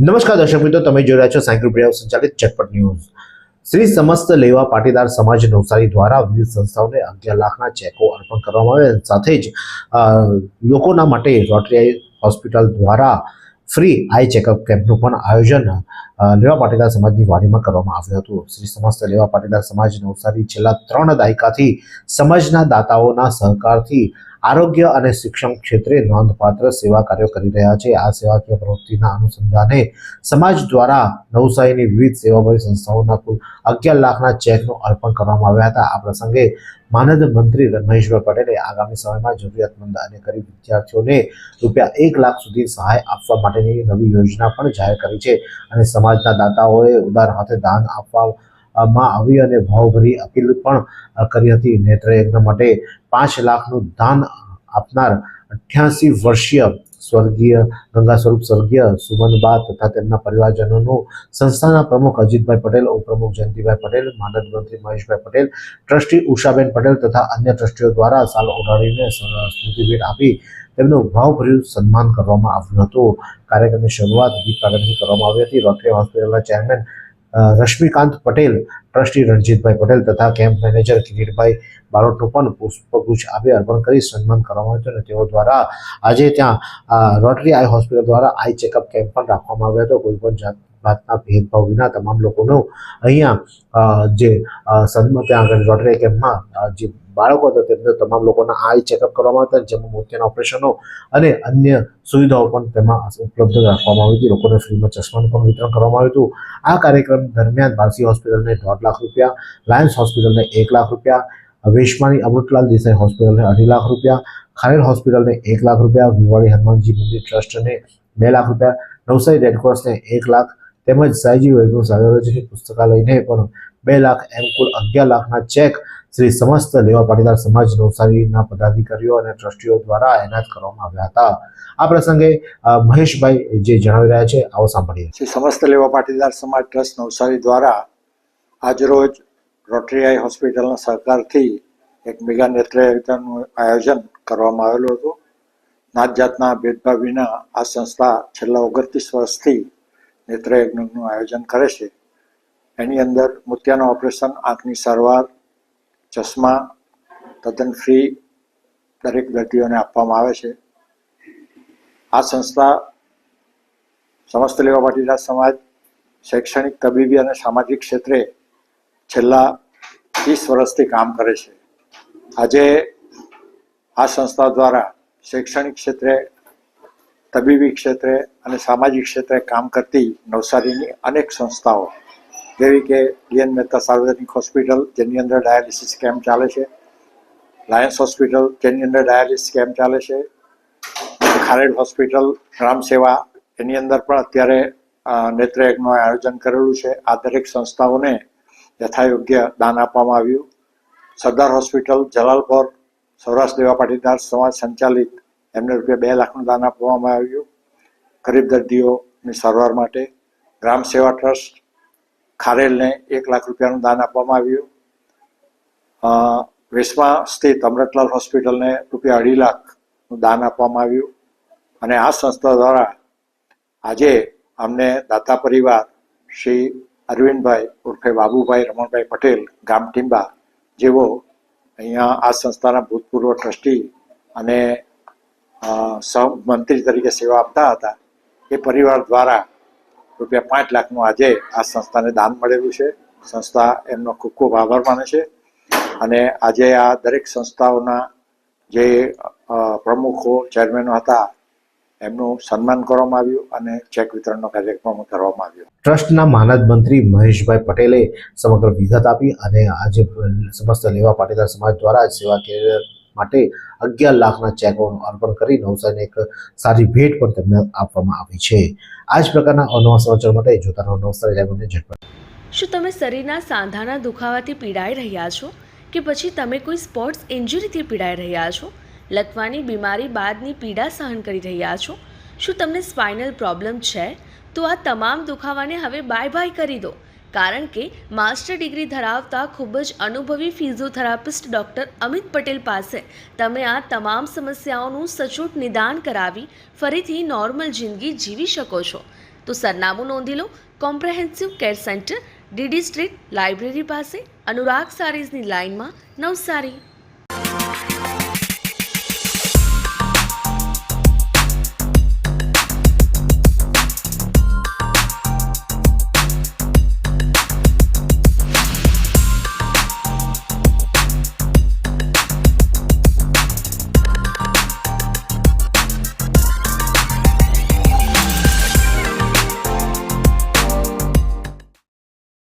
નમસ્કાર દર્શક મિત્રો, તમે જોઈ રહ્યા છો સાયકલ પ્રિયા સંચાલિત ઝટપટ ન્યૂઝ. શ્રી સમસ્ત લેવા પાટીદાર સમાજ નવસારી દ્વારા વિવિધ સંસ્થાઓને 11 લાખના ચેકો અર્પણ કરવામાં આવ્યા. સાથે જ લોકોના માટે રોટરી હોસ્પિટલ દ્વારા ફ્રી આઈ ચેકઅપ કેમ્પનું પણ આયોજન લેવા પાટીદાર સમાજની વાડીમાં કરવામાં આવ્યું હતું. શ્રી સમસ્ત લેવા પાટીદાર સમાજ નવસારી છેલ્લા 3 દાયકાથી સમાજના દાતાઓના સહકારથી આરોગ્ય અને શિક્ષણ ક્ષેત્રે નોંધપાત્ર સેવા કાર્યો કરી રહ્યા છે. આ સેવાકીય પ્રવૃત્તિના અનુસંધાને સમાજ દ્વારા નવસારીની વિવિધ સેવાભાવી સંસ્થાઓના કુલ 11 લાખના ચેકનું અર્પણ કરવામાં આવ્યા હતા. આ પ્રસંગે માનદ મંત્રી મહેશભાઈ પટેલે આગામી સમયમાં જરૂરિયાતમંદ અને ગરીબ વિદ્યાર્થીઓને ₹1 લાખ સુધી સહાય આપવા માટેની નવી યોજના પણ જાહેર કરી છે અને સમાજના દાતાઓએ ઉદાર હાથે દાન આપવામાં આવી અને ભાવભરી અપીલ પણ કરી હતી. નેત્રયજ્ઞ માટે 5 લાખનું દાન આપનાર 88 વર્ષીય સ્વર્ગીય ગંગા સ્વરૂપ સ્વર્ગીય સુમનબા તથા તેમના પરિવારજનોનું સંસ્થાના પ્રમુખ અજીતભાઈ પટેલ, ઉપપ્રમુખ જયંતિભાઈ પટેલ, માનદ મંત્રી મહેશભાઈ પટેલ, ટ્રસ્ટી ઉષાબેન પટેલ તથા અન્ય ટ્રસ્ટીઓ દ્વારા સાલ ઓઢાડીને સ્મૃતિભેટ આપી તેમનું ભાવભર્યું સન્માન કરવામાં આવ્યું હતું. કાર્યક્રમની શરૂઆત ગીત પ્રાગટ્યથી કરવામાં આવી હતી. રોટરી હોસ્પિટલના ચેરમેન રશ્મિકાંત પટેલ, ટ્રસ્ટી રણજીતભાઈ પટેલ તથા કેમ્પ મેનેજર કિરીટભાઈ બારોટનું પણ પુષ્પગુચ્છ આપી અર્પણ કરી સન્માન કરવામાં આવ્યું અને તેઓ દ્વારા આજે ત્યાં રોટરી આઈ હોસ્પિટલ દ્વારા આઈ ચેકઅપ કેમ્પ પણ રાખવામાં આવ્યો હતો. કોઈ પણ જાતના ભેદભાવ વિના તમામ લોકોનું અહીંયા જે સન્માન ત્યાં આગળ રોટરી કેમ્પમાં જે બાળકો હતા તેમને તમામ લોકોના આઈ ચેકઅપ કરવામાં આવ્યા હતા, જેમાં મોતિયાના ઓપરેશનો અને અન્ય સુવિધાઓ પણ તેમાં ઉપલબ્ધ રાખવામાં આવી હતી. લોકોને ફ્રીમાં ચશ્માનું પણ વિતરણ કરવામાં આવ્યું હતું. આ કાર્યક્રમ દરમિયાન બારસી હોસ્પિટલને ₹1.5 લાખ, લાયન્સ હોસ્પિટલને ₹1 લાખ, વેશમાની અમૃતલાલ દેસાઈ હોસ્પિટલને ₹2.5 લાખ, ખારેલ હોસ્પિટલને ₹1 લાખ, વિવાડી હનુમાનજી મંદિર ટ્રસ્ટને ₹2 લાખ, નવસારી રેડક્રોસને ₹1 લાખ તેમજ સાયજી વૈભવ સાર્વજનિક પુસ્તકાલયને પણ ₹2 લાખ એમ કુલ 11 લાખના ચેક શ્રી સમસ્ત લેવા પાટીદાર સમાજ નવસારીના પદાધિકારીઓ અને ટ્રસ્ટીઓ દ્વારા એનાયત કરવામાં આવ્યા હતા. આ પ્રસંગે મહેશભાઈ જે જણાવી રહ્યા છે, આવો સાંભળીએ. શ્રી સમસ્ત લેવા પાટીદાર સમાજ ટ્રસ્ટ નવસારી દ્વારા આજરોજ રોટરી આઈ હોસ્પિટલના સહકારથી એક મેગા નેત્રયજ્ઞનું આયોજન કરવામાં આવેલું હતું. નાત જાતના ભેદભાવ વિના આ સંસ્થા છેલ્લા 29 વર્ષથી નેત્રયજ્ઞનું આયોજન કરે છે. એની અંદર મોતિયાના ઓપરેશન, આંખની સારવાર, ચશ્મા તદ્દન ફ્રી દરેક દર્દીઓને આપવામાં આવે છે. આ સંસ્થા સમસ્ત લેવા પાટીદાર સમાજ શૈક્ષણિક, તબીબી અને સામાજિક ક્ષેત્રે છેલ્લા 30 વર્ષથી કામ કરે છે. આજે આ સંસ્થા દ્વારા શૈક્ષણિક ક્ષેત્રે, તબીબી ક્ષેત્રે અને સામાજિક ક્ષેત્રે કામ કરતી નવસારીની અનેક સંસ્થાઓ જેવી કે ડીએન મહેતા સાર્વજનિક હોસ્પિટલ, જેની અંદર ડાયાલિસિસ કેમ્પ ચાલે છે, લાયન્સ હોસ્પિટલ, જેની અંદર ડાયાલિસિસ કેમ્પ ચાલે છે, ખારેડ હોસ્પિટલ, ગ્રામ સેવા, એની અંદર પણ અત્યારે નેત્રયજ્ઞનું આયોજન કરેલું છે. આ દરેક સંસ્થાઓને યથાયોગ્ય દાન આપવામાં આવ્યું. સરદાર હોસ્પિટલ, જલાલપોર, સૌરાષ્ટ્ર લેવા પાટીદાર સમાજ સંચાલિત, એમને ₹2 લાખનું દાન આપવામાં આવ્યું ગરીબ દર્દીઓની સારવાર માટે. ગ્રામ સેવા ટ્રસ્ટ ખારેલને ₹1 લાખનું દાન આપવામાં આવ્યું. વેશમાં સ્થિત અમૃતલાલ હોસ્પિટલને ₹2.5 લાખનું દાન આપવામાં આવ્યું. અને આ સંસ્થા દ્વારા આજે અમને દાતા પરિવાર શ્રી અરવિંદભાઈ ઉર્ફે બાબુભાઈ રમણભાઈ પટેલ, ગામ ટીંબા, જેઓ અહીંયા આ સંસ્થાના ભૂતપૂર્વ ટ્રસ્ટી અને સહમંત્રી તરીકે સેવા આપતા હતા, એ પરિવાર દ્વારા ₹5 લાખનું આજે આ સંસ્થાને દાન મળેલું છે. સંસ્થા એમનો ખૂબ ખૂબ આભાર માને છે. અને આજે આ દરેક સંસ્થાઓના જે પ્રમુખો, ચેરમેનો હતા, એમનું સન્માન કરવામાં આવ્યું અને ચેક વિતરણનો કાર્યક્રમ કરવામાં આવ્યો. ટ્રસ્ટના માનદ મંત્રી મહેશભાઈ પટેલે સમગ્ર વિગત આપી અને આજે સમસ્ત લેવા પાટીદાર સમાજ દ્વારા સેવાકીય માટે 11 લાખના ચેકોનું અર્પણ કરી નવસારીને એક સારી ભેટ પણ તેમને આપવામાં આવી છે. આ જ પ્રકારના અવનવા સમાચાર માટે જોતા રહો નવસારી લાઈવને ઝટપટ. શું તમે શરીરના સાંધાના દુખાવાથી પીડાઈ રહ્યા છો કે પછી તમે કોઈ સ્પોર્ટ્સ ઇન્જરીથી પીડાઈ રહ્યા છો? લકવાની બીમારી બાદની પીડા સહન કરી રહ્યા છો? શું તમને સ્પાઇનલ પ્રોબ્લેમ છે? તો આ તમામ દુખાવાને હવે બાય કરી દો, કારણ કે માસ્ટર ડિગ્રી ધરાવતા ખૂબ જ અનુભવી ફિઝિયોથેરાપિસ્ટ ડૉક્ટર અમિત પટેલ પાસે તમે આ તમામ સમસ્યાઓનું સચોટ નિદાન કરાવી ફરીથી નોર્મલ જિંદગી જીવી શકો છો. તો સરનામું નોંધી લો. Comprehensive care centre, DD street, library પાસે, અનુરાગ સારીઝની લાઇનમાં, નવસારી.